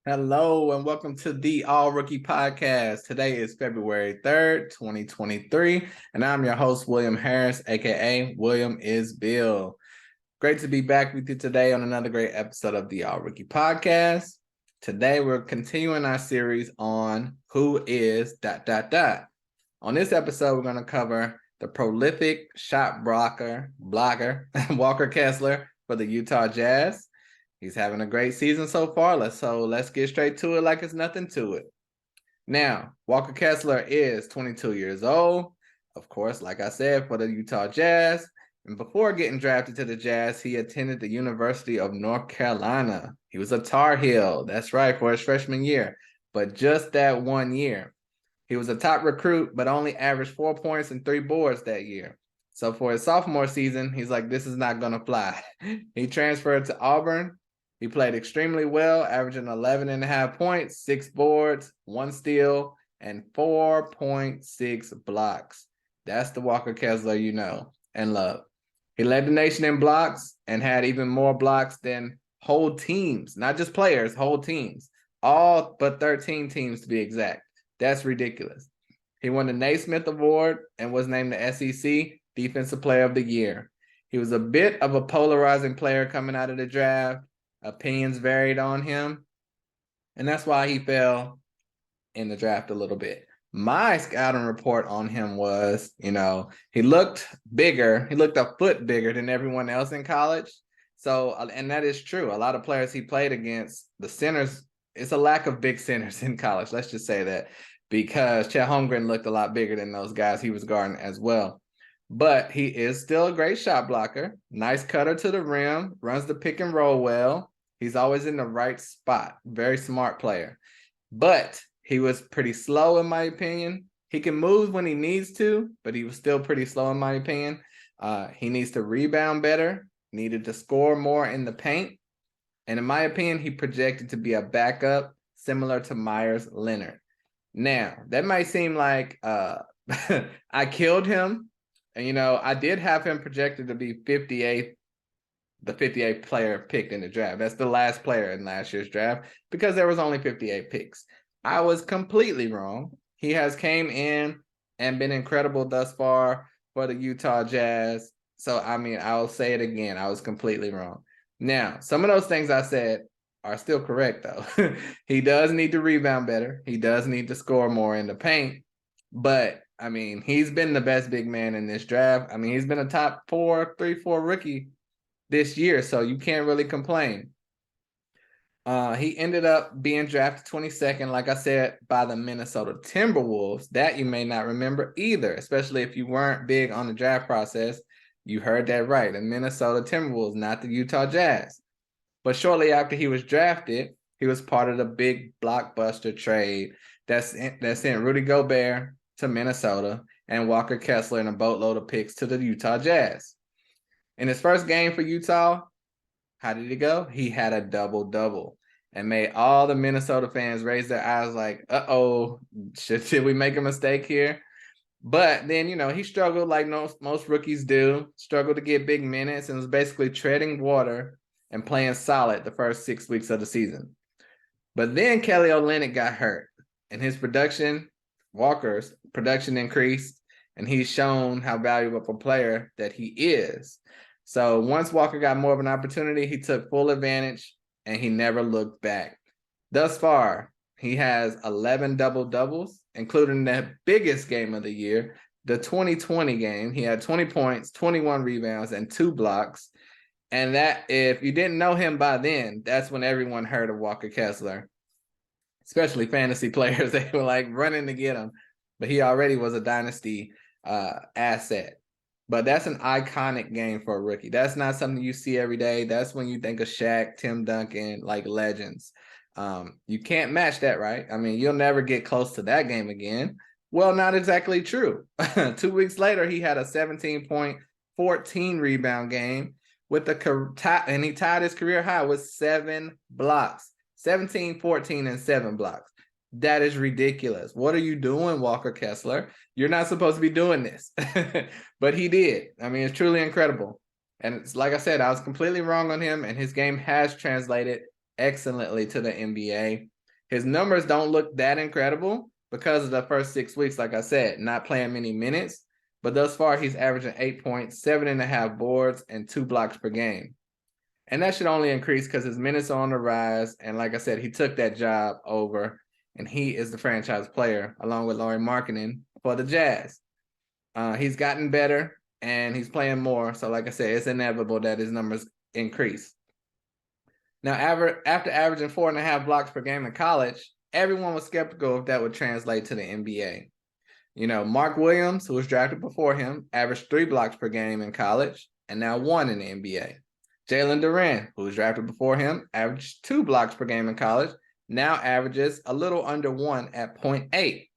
Hello and welcome to the All Rookie Podcast. Today is February 3rd, 2023, and I'm your host, William Harris, aka William is Bill. Great to be back with you today on another great episode of the All Rookie Podcast. Today we're continuing our series on who is ... On this episode, we're going to cover the prolific shot blogger Walker Kessler for the Utah Jazz. He's having a great season so far. Let's get straight to it like it's nothing to it. Now, Walker Kessler is 22 years old. Of course, like I said, for the Utah Jazz. And before getting drafted to the Jazz, he attended the University of North Carolina. He was a Tar Heel. That's right, for his freshman year. But just that 1 year. He was a top recruit, but only averaged 4 points and 3 boards that year. So for his sophomore season, he's like, this is not going to fly. He transferred to Auburn. He played extremely well, averaging 11.5 points, 6 boards, 1 steal, and 4.6 blocks. That's the Walker Kessler you know and love. He led the nation in blocks and had even more blocks than whole teams, not just players, whole teams. All but 13 teams to be exact. That's ridiculous. He won the Naismith Award and was named the SEC Defensive Player of the Year. He was a bit of a polarizing player coming out of the draft. Opinions varied on him, and that's why he fell in the draft a little bit. My scouting report on him was, he looked bigger. He looked a foot bigger than everyone else in college. So, and that is true. A lot of players he played against, the centers, it's a lack of big centers in college. Let's just say that, because Chet Holmgren looked a lot bigger than those guys he was guarding as well. But he is still a great shot blocker, nice cutter to the rim, runs the pick and roll well. He's always in the right spot. Very smart player. But he was pretty slow, in my opinion. He can move when he needs to, but he was still pretty slow, in my opinion. He needs to rebound better, needed to score more in the paint. And in my opinion, he projected to be a backup similar to Myers Leonard. Now, that might seem like I killed him. And, I did have him projected to be the 58th player picked in the draft. That's the last player in last year's draft because there was only 58 picks. I was completely wrong. He has came in and been incredible thus far for the Utah Jazz. So, I'll say it again. I was completely wrong. Now, some of those things I said are still correct, though. He does need to rebound better. He does need to score more in the paint. But, he's been the best big man in this draft. He's been a top 3-4 rookie this year, so you can't really complain. He ended up being drafted 22nd, like I said, by the Minnesota Timberwolves. That you may not remember either, especially if you weren't big on the draft process. You heard that right, the Minnesota Timberwolves, not the Utah Jazz. But shortly after he was drafted, he was part of the big blockbuster trade that sent Rudy Gobert to Minnesota and Walker Kessler and a boatload of picks to the Utah Jazz. In his first game for Utah, how did he go? He had a double-double and made all the Minnesota fans raise their eyes like, uh-oh, should we make a mistake here? But then, he struggled like most rookies do, struggled to get big minutes and was basically treading water and playing solid the first 6 weeks of the season. But then Kelly Olynyk got hurt and Walker's production increased, and he's shown how valuable of a player that he is. So once Walker got more of an opportunity, he took full advantage, and he never looked back. Thus far, he has 11 double-doubles, including the biggest game of the year, the 2020 game. He had 20 points, 21 rebounds, and 2 blocks. And that, if you didn't know him by then, that's when everyone heard of Walker Kessler, especially fantasy players. They were like running to get him, but he already was a dynasty asset. But that's an iconic game for a rookie. That's not something you see every day. That's when you think of Shaq, Tim Duncan, like legends. You can't match that, right? You'll never get close to that game again. Well, not exactly true. 2 weeks later, he had a 17-point, 14 rebound game and he tied his career high with 7 blocks. 17, 14, and 7 blocks. That is ridiculous. What are you doing, Walker Kessler? You're not supposed to be doing this. But he did. It's truly incredible. And it's like I said, I was completely wrong on him, and his game has translated excellently to the NBA. His numbers don't look that incredible because of the first 6 weeks, like I said, not playing many minutes. But thus far, he's averaging 8 points, 7.5 boards, and 2 blocks per game. And that should only increase because his minutes are on the rise. And like I said, he took that job over, and he is the franchise player along with Lauri Markkanen for the Jazz. He's gotten better, and he's playing more. So like I said, it's inevitable that his numbers increase. Now, after averaging 4.5 blocks per game in college, everyone was skeptical if that would translate to the NBA. You know, Mark Williams, who was drafted before him, averaged 3 blocks per game in college and now 1 in the NBA. Jalen Duren, who was drafted before him, averaged 2 blocks per game in college, now averages a little under 1 at 0.8.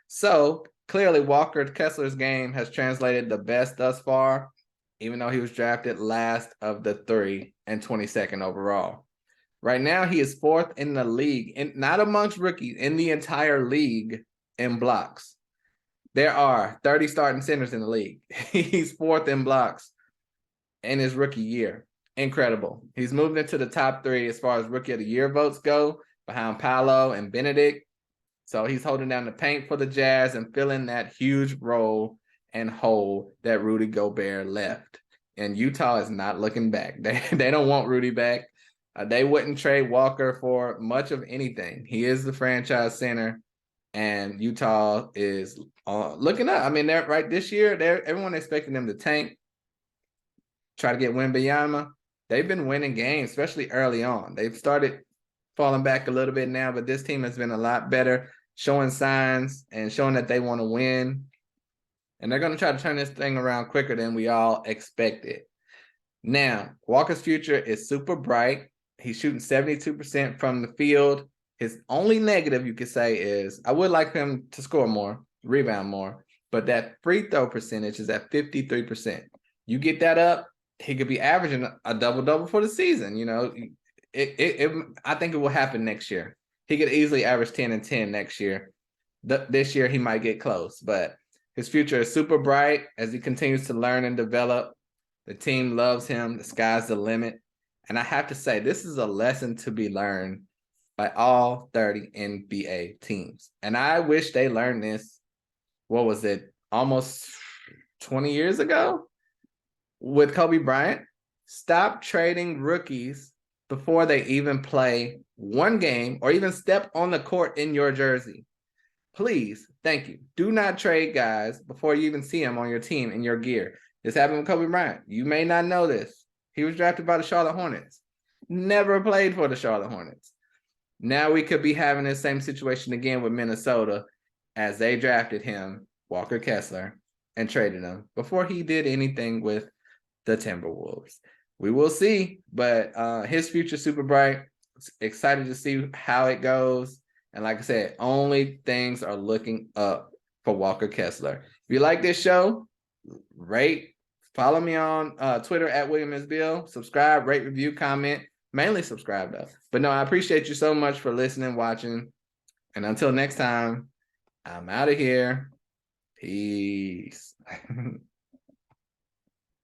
So clearly, Walker Kessler's game has translated the best thus far, even though he was drafted last of the 3 and 22nd overall. Right now, he is 4th in the league, and not amongst rookies, in the entire league in blocks. There are 30 starting centers in the league. He's 4th in blocks in his rookie year. Incredible. He's moved into the top 3 as far as rookie of the year votes go, behind Paolo and Benedict. So he's holding down the paint for the Jazz and filling that huge role and hole that Rudy Gobert left. And Utah is not looking back. They don't want Rudy back. They wouldn't trade Walker for much of anything. He is the franchise center, and Utah is looking up. I mean, they're right this year. Everyone expecting them to tank, try to get Wembanyama. They've been winning games, especially early on. They've started falling back a little bit now, but this team has been a lot better, showing signs and showing that they want to win. And they're going to try to turn this thing around quicker than we all expected. Now, Walker's future is super bright. He's shooting 72% from the field. His only negative, you could say, is I would like him to score more, rebound more, but that free throw percentage is at 53%. You get that up, he could be averaging a double-double for the season. You know, I think it will happen next year. He could easily average 10 and 10 next year. This year, he might get close, but his future is super bright as he continues to learn and develop. The team loves him. The sky's the limit. And I have to say, this is a lesson to be learned by all 30 NBA teams. And I wish they learned this, what was it, almost 20 years ago with Kobe Bryant. Stop trading rookies before they even play one game or even step on the court in your jersey. Please, thank you. Do not trade guys before you even see them on your team in your gear. This happened with Kobe Bryant. You may not know this. He was drafted by the Charlotte Hornets. Never played for the Charlotte Hornets. Now we could be having the same situation again with Minnesota as they drafted him, Walker Kessler, and traded him before he did anything with the Timberwolves. We will see, but his future super bright. Excited to see how it goes. And like I said, only things are looking up for Walker Kessler. If you like this show, rate, follow me on Twitter at William S. Bill. Subscribe, rate, review, comment. Mainly subscribe, though. But no, I appreciate you so much for listening, watching. And until next time, I'm out of here. Peace.